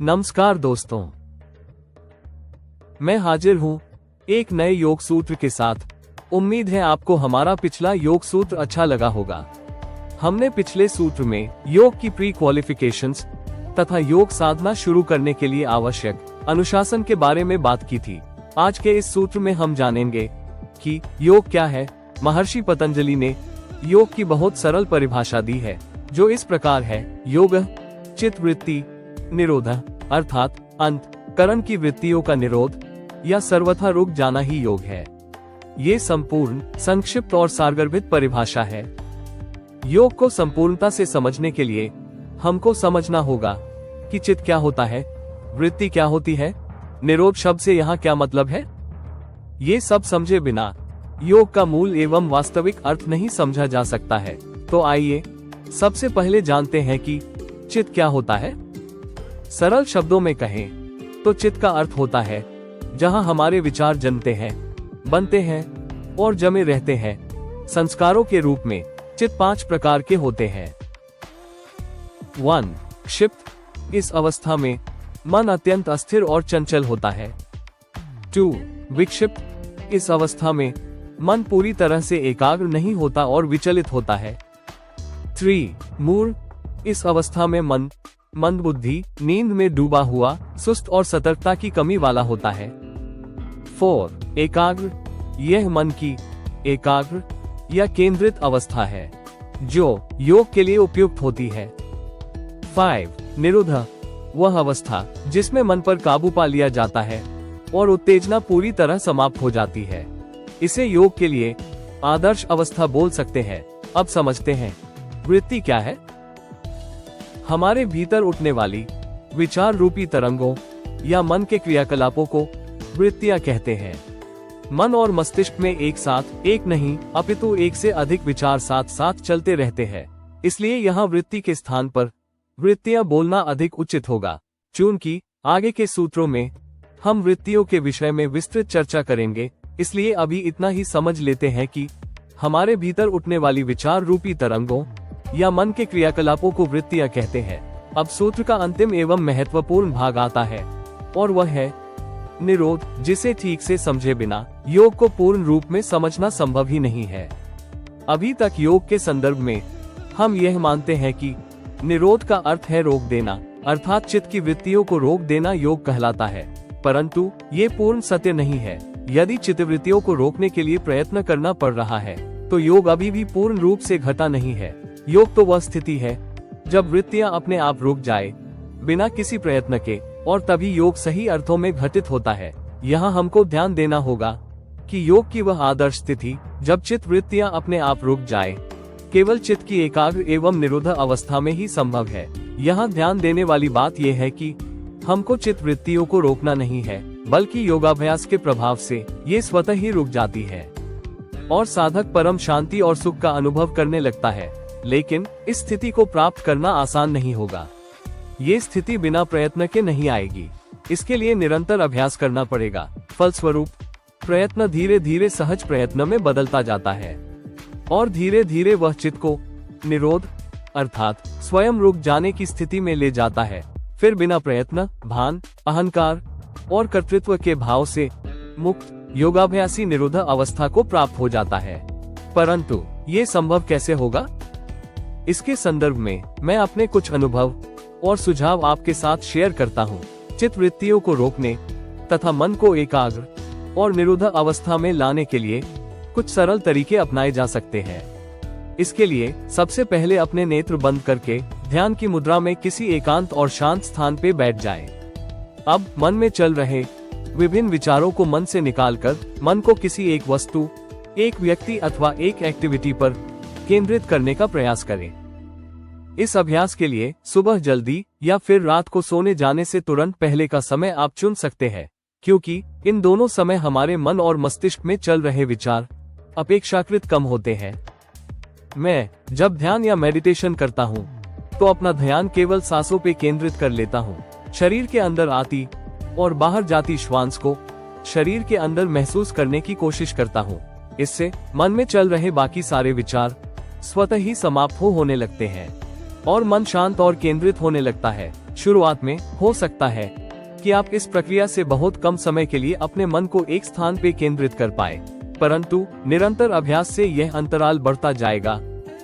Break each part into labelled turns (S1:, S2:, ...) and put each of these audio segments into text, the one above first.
S1: नमस्कार दोस्तों, मैं हाजिर हूं एक नए योग सूत्र के साथ। उम्मीद है आपको हमारा पिछला योग सूत्र अच्छा लगा होगा। हमने पिछले सूत्र में योग की प्री क्वालिफिकेशंस तथा योग साधना शुरू करने के लिए आवश्यक अनुशासन के बारे में बात की थी। आज के इस सूत्र में हम जानेंगे कि योग क्या है। महर्षि पतंजलि ने योग की बहुत सरल परिभाषा दी है, जो इस प्रकार है। योग चित्तवृत्ति निरोध अर्थात अंतःकरण की वृत्तियों का निरोध या सर्वथा रुक जाना ही योग है। ये संपूर्ण, संक्षिप्त और सारगर्भित परिभाषा है। योग को संपूर्णता से समझने के लिए हमको समझना होगा कि चित्त क्या होता है, वृत्ति क्या होती है, निरोध शब्द से यहाँ क्या मतलब है। ये सब समझे बिना योग का मूल एवं वास्तविक अर्थ नहीं समझा जा सकता है। तो आइए सबसे पहले जानते हैं कि चित्त क्या होता है। सरल शब्दों में कहें तो चित्त का अर्थ होता है जहां हमारे विचार जन्मते हैं, बनते हैं और जमे रहते हैं। संस्कारों के रूप में चित्त 5 प्रकार के होते हैं। 1. क्षिप्त, इस अवस्था में मन अत्यंत अस्थिर और चंचल होता है। 2. विक्षिप्त, इस अवस्था में मन पूरी तरह से एकाग्र नहीं होता और विचलित होता है। 3. मूढ़, इस अवस्था में मन मंदबुद्धि, नींद में डूबा हुआ, सुस्त और सतर्कता की कमी वाला होता है। 4. एकाग्र, यह मन की एकाग्र या केंद्रित अवस्था है जो योग के लिए उपयुक्त होती है। 5. निरुद्ध, वह अवस्था जिसमें मन पर काबू पा लिया जाता है और उत्तेजना पूरी तरह समाप्त हो जाती है। इसे योग के लिए आदर्श अवस्था बोल सकते हैं। अब समझते हैं वृत्ति क्या है। हमारे भीतर उठने वाली विचार रूपी तरंगों या मन के क्रियाकलापों को वृत्तियां कहते हैं। मन और मस्तिष्क में एक साथ एक नहीं अपितु एक से अधिक विचार साथ साथ चलते रहते हैं। इसलिए यहाँ वृत्ति के स्थान पर वृत्तियां बोलना अधिक उचित होगा। चूंकि आगे के सूत्रों में हम वृत्तियों के विषय में विस्तृत चर्चा करेंगे, इसलिए अभी इतना ही समझ लेते हैं कि हमारे भीतर उठने वाली विचार रूपी तरंगों या मन के क्रियाकलापों को वृत्तियां कहते हैं। अब सूत्र का अंतिम एवं महत्वपूर्ण भाग आता है और वह है निरोध, जिसे ठीक से समझे बिना योग को पूर्ण रूप में समझना संभव ही नहीं है। अभी तक योग के संदर्भ में हम यह मानते हैं कि निरोध का अर्थ है रोक देना, अर्थात चित्त की वृत्तियों को रोक देना योग कहलाता है। परंतु ये पूर्ण सत्य नहीं है। यदि चित्तवृत्तियों को रोकने के लिए प्रयत्न करना पड़ रहा है तो योग अभी भी पूर्ण रूप से घटा नहीं है। योग तो वह स्थिति है जब वृत्तियां अपने आप रुक जाए बिना किसी प्रयत्न के, और तभी योग सही अर्थों में घटित होता है। यहाँ हमको ध्यान देना होगा कि योग की वह आदर्श स्थिति जब चित्त वृत्तियां अपने आप रुक जाए केवल चित्त की एकाग्र एवं निरुद्ध अवस्था में ही संभव है। यहाँ ध्यान देने वाली बात यह है कि हमको चित्त वृत्तियों को रोकना नहीं है, बल्कि योगाभ्यास के प्रभाव से ये स्वतः ही रुक जाती है और साधक परम शांति और सुख का अनुभव करने लगता है। लेकिन इस स्थिति को प्राप्त करना आसान नहीं होगा। ये स्थिति बिना प्रयत्न के नहीं आएगी। इसके लिए निरंतर अभ्यास करना पड़ेगा। फलस्वरूप प्रयत्न धीरे धीरे सहज प्रयत्न में बदलता जाता है और धीरे धीरे वह चित्त को निरोध अर्थात स्वयं रुक जाने की स्थिति में ले जाता है। फिर बिना प्रयत्न भान, अहंकार और कर्तृत्व के भाव से मुक्त योगाभ्यासी निरुद्ध अवस्था को प्राप्त हो जाता है। परंतु ये संभव कैसे होगा, इसके संदर्भ में मैं अपने कुछ अनुभव और सुझाव आपके साथ शेयर करता हूँ। चित्त वृत्तियों को रोकने तथा मन को एकाग्र और निरुद्ध अवस्था में लाने के लिए कुछ सरल तरीके अपनाए जा सकते हैं। इसके लिए सबसे पहले अपने नेत्र बंद करके ध्यान की मुद्रा में किसी एकांत और शांत स्थान पे बैठ जाएं। अब मन में चल रहे विभिन्न विचारों को मन से निकालकर मन को किसी एक वस्तु, एक व्यक्ति अथवा एक एक्टिविटी पर केंद्रित करने का प्रयास करें। इस अभ्यास के लिए सुबह जल्दी या फिर रात को सोने जाने से तुरंत पहले का समय आप चुन सकते हैं, क्योंकि इन दोनों समय हमारे मन और मस्तिष्क में चल रहे विचार अपेक्षाकृत कम होते हैं। मैं जब ध्यान या मेडिटेशन करता हूँ तो अपना ध्यान केवल सांसों पे केंद्रित कर लेता हूँ। शरीर के अंदर आती और बाहर जाती श्वास को शरीर के अंदर महसूस करने की कोशिश करता हूँ। इससे मन में चल रहे बाकी सारे विचार स्वतः ही समाप्त होने लगते हैं और मन शांत और केंद्रित होने लगता है। शुरुआत में हो सकता है कि आप इस प्रक्रिया से बहुत कम समय के लिए अपने मन को एक स्थान पे केंद्रित कर पाए, परंतु निरंतर अभ्यास से यह अंतराल बढ़ता जाएगा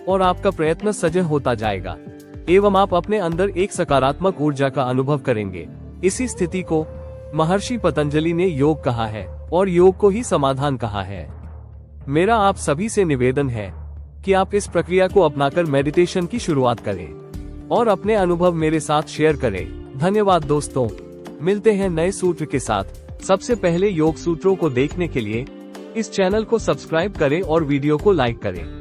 S1: और आपका प्रयत्न सजग होता जाएगा एवं आप अपने अंदर एक सकारात्मक ऊर्जा का अनुभव करेंगे। इसी स्थिति को महर्षि पतंजलि ने योग कहा है और योग को ही समाधान कहा है। मेरा आप सभी से निवेदन है कि आप इस प्रक्रिया को अपनाकर मेडिटेशन की शुरुआत करें और अपने अनुभव मेरे साथ शेयर करें। धन्यवाद दोस्तों, मिलते हैं नए सूत्र के साथ। सबसे पहले योग सूत्रों को देखने के लिए इस चैनल को सब्सक्राइब करें और वीडियो को लाइक करें।